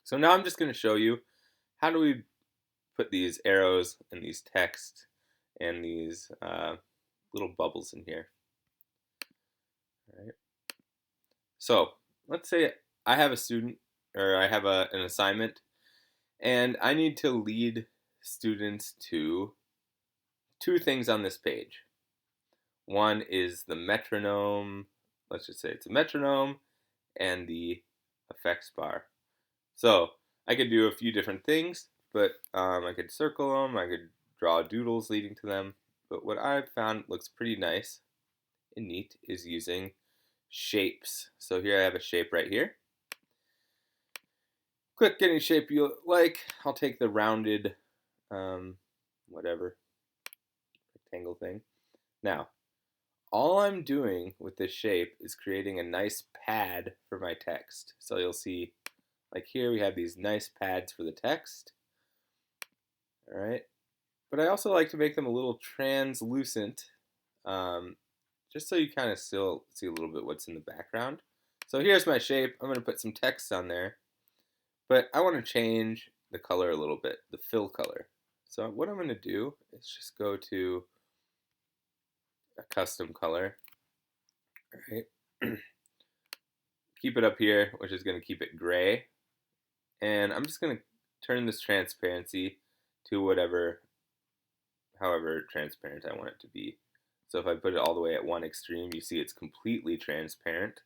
So now I'm just going to show you how do we put these arrows and these text and these little bubbles in here. All right. So let's say I have a student or I have an assignment and I need to lead students to two things on this page. One is the metronome, let's just say it's a metronome, and the effects bar. So I could do a few different things, but I could circle them, I could draw doodles leading to them. But what I've found looks pretty nice and neat is using shapes. So here I have a shape right here. Click any shape you like. I'll take the rounded, whatever, rectangle thing. Now, all I'm doing with this shape is creating a nice pad for my text. So you'll see, like here we have these nice pads for the text. All right. But I also like to make them a little translucent, just so you kind of still see a little bit what's in the background. So here's my shape. I'm going to put some text on there. But I want to change the color a little bit, the fill color. So what I'm going to do is just go to a custom color. All right. Keep it up here, which is going to keep it gray. And I'm just going to turn this transparency to however transparent I want it to be. So if I put it all the way at one extreme, you see it's completely transparent.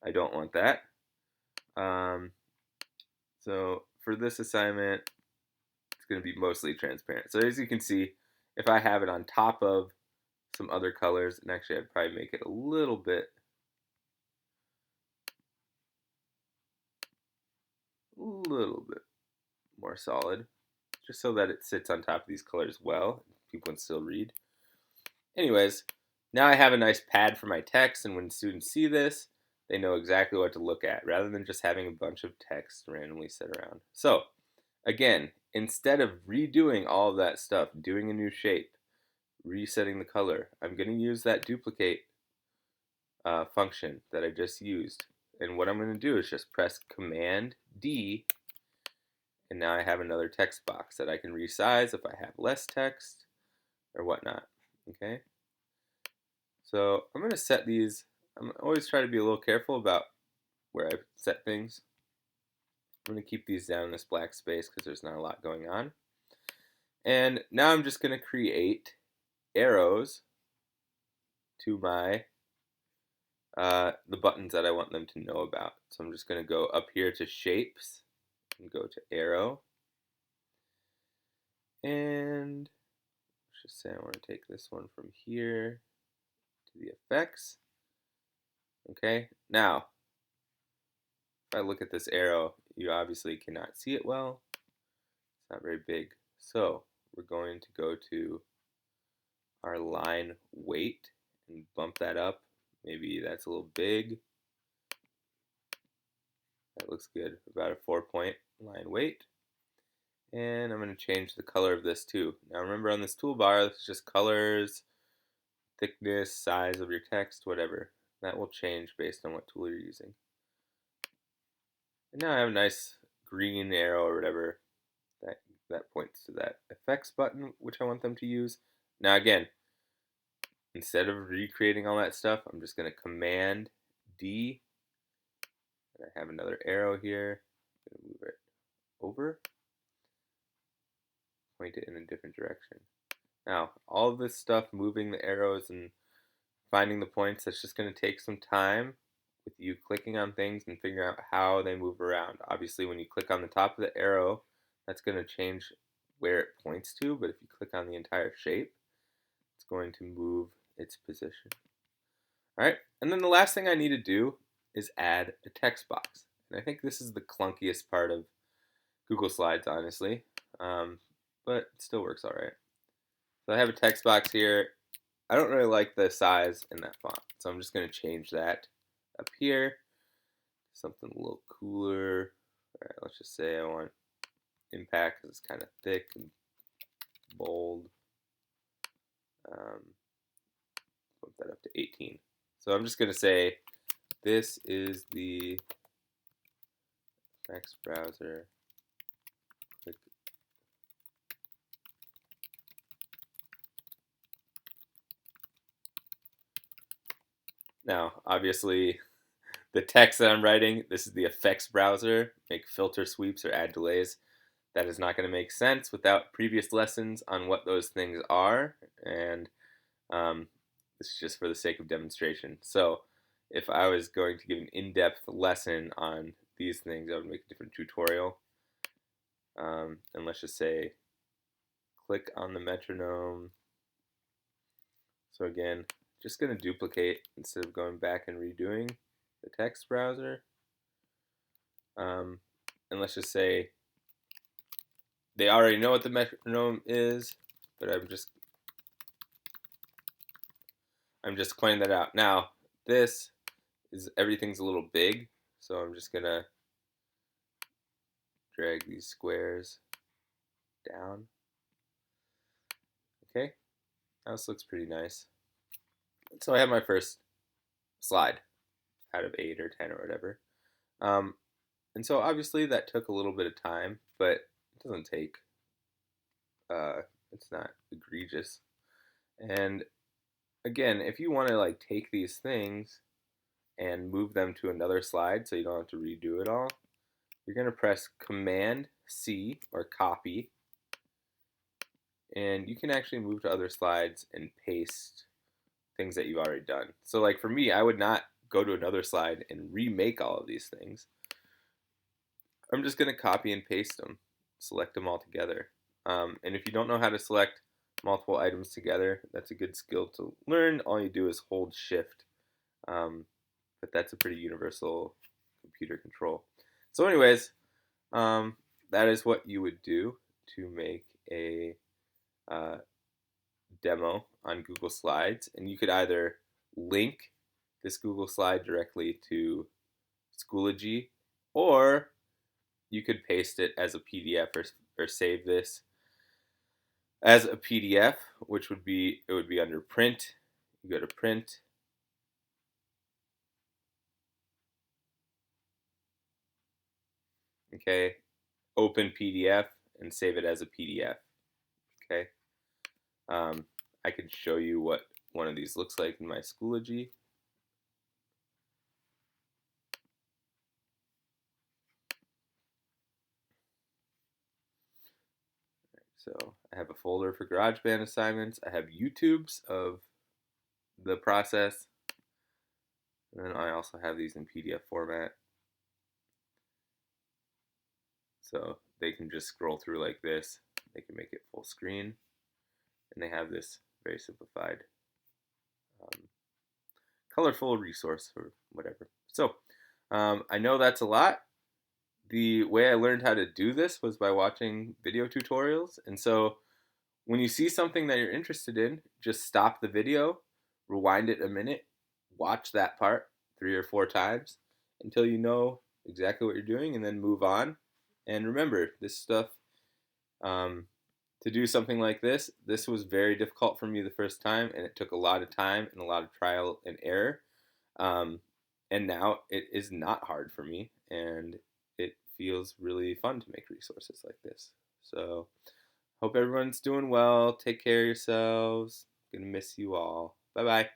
I don't want that. So for this assignment, it's going to be mostly transparent. So as you can see, if I have it on top of some other colors, and actually I'd probably make it a little bit more solid, just so that it sits on top of these colors well. People can still read. Anyways, now I have a nice pad for my text, and when students see this, they know exactly what to look at, rather than just having a bunch of text randomly sit around. So, again, instead of redoing all of that stuff, doing a new shape, resetting the color, I'm going to use that duplicate function that I just used. And what I'm going to do is just press Command D, and now I have another text box that I can resize if I have less text or whatnot. Okay? So I'm going to set these. I'm always try to be a little careful about where I set things. I'm going to keep these down in this black space because there's not a lot going on. And now I'm just going to create arrows to my the buttons that I want them to know about. So I'm just going to go up here to shapes and go to arrow. And let's just say I want to take this one from here to the effects. Okay, now if I look at this arrow, you obviously cannot see it well. It's not very big. So we're going to go to our line weight and bump that up. Maybe that's a little big. That looks good. About a 4-point line weight. And I'm going to change the color of this too. Now remember on this toolbar, it's just colors, thickness, size of your text, whatever. That will change based on what tool you're using. And now I have a nice green arrow or whatever that points to that effects button, which I want them to use. Now again, instead of recreating all that stuff, I'm just going to Command D. And I have another arrow here. I'm going to move it over, point it in a different direction. Now, all of this stuff, moving the arrows and finding the points, that's just going to take some time with you clicking on things and figuring out how they move around. Obviously, when you click on the top of the arrow, that's going to change where it points to, but if you click on the entire shape, it's going to move its position. All right, and then the last thing I need to do is add a text box. And I think this is the clunkiest part of Google Slides, honestly, but it still works all right. So I have a text box here. I don't really like the size in that font, so I'm just going to change that up here. Something a little cooler. All right, let's just say I want impact because it's kind of thick and bold. Put that up to 18. So I'm just going to say this is the Effects browser. Click. Now, obviously, the text that I'm writing, this is the effects browser. Make filter sweeps or add delays. That is not going to make sense without previous lessons on what those things are. And this is just for the sake of demonstration. So if I was going to give an in-depth lesson on these things, I would make a different tutorial. And let's just say, click on the metronome. So again, just going to duplicate instead of going back and redoing the text browser. And let's just say they already know what the metronome is, but I'm just pointing that out. Now, this is everything's a little big, so I'm just gonna drag these squares down. Okay, now this looks pretty nice. So I have my first slide out of 8 or 10 or whatever. And so obviously that took a little bit of time, but it doesn't take, it's not egregious. And again, if you want to like take these things and move them to another slide so you don't have to redo it all, you're going to press Command C or copy, and you can actually move to other slides and paste things that you've already done. So like for me, I would not go to another slide and remake all of these things. I'm just going to copy and paste them, select them all together. And if you don't know how to select multiple items together, that's a good skill to learn. All you do is hold Shift. But that's a pretty universal computer control. So anyways, that is what you would do to make a demo on Google Slides. And you could either link this Google slide directly to Schoology, or you could paste it as a PDF or save this as a PDF, which would be, it would be under print. You go to print. Okay, open PDF and save it as a PDF. Okay, I could show you what one of these looks like in my Schoology. So I have a folder for GarageBand assignments. I have YouTubes of the process. And then I also have these in PDF format. So they can just scroll through like this. They can make it full screen. And they have this very simplified, colorful resource or whatever. So I know that's a lot. The way I learned how to do this was by watching video tutorials. And so when you see something that you're interested in, just stop the video, rewind it a minute, watch that part 3 or 4 times until you know exactly what you're doing, and then move on. And remember, this stuff, to do something like this was very difficult for me the first time, and it took a lot of time and a lot of trial and error. And now it is not hard for me, and it feels really fun to make resources like this. So hope everyone's doing well. Take care of yourselves. Gonna miss you all. Bye bye.